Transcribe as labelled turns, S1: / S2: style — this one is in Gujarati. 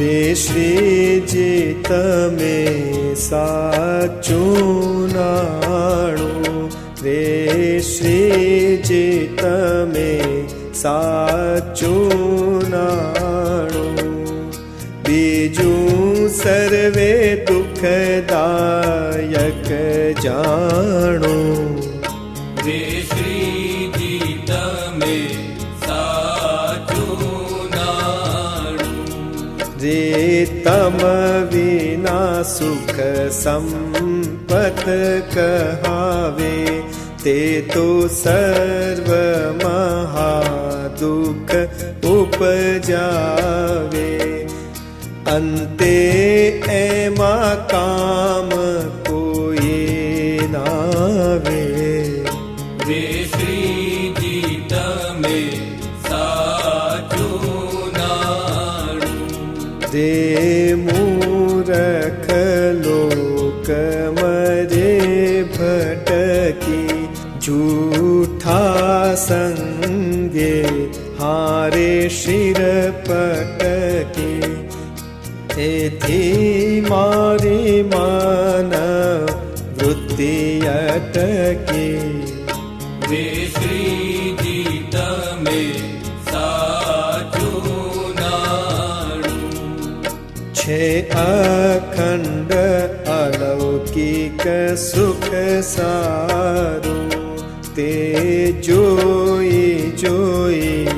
S1: રે શ્રીજી તમે સાચું નાણું, રે શ્રીજી તમે સાચું નાણું. બીજું સર્વે દુઃખદાયક જાણું,
S2: રે શ્રીજી તમે સાચું નાણું.
S1: રે તમ વિના સુખ સંપત કહાવે, તે તો સર્વ મહાદુઃખ ઉપજાવે. અંતે એમાં કામ કોઈ નાવે,
S2: રે શ્રીજી તમે સાચું નાણું.
S1: રે મૂરખ લોક મરે ભટકી, જૂઠા સંગે હારે શિર પટકી. એથી મારી મન વૃત્તિ અટકી,
S2: રે શ્રીજી તમે સાચું નાણું.
S1: છે અખંડ અલૌકિક સુખ સારું, તે જોઈ જોઈ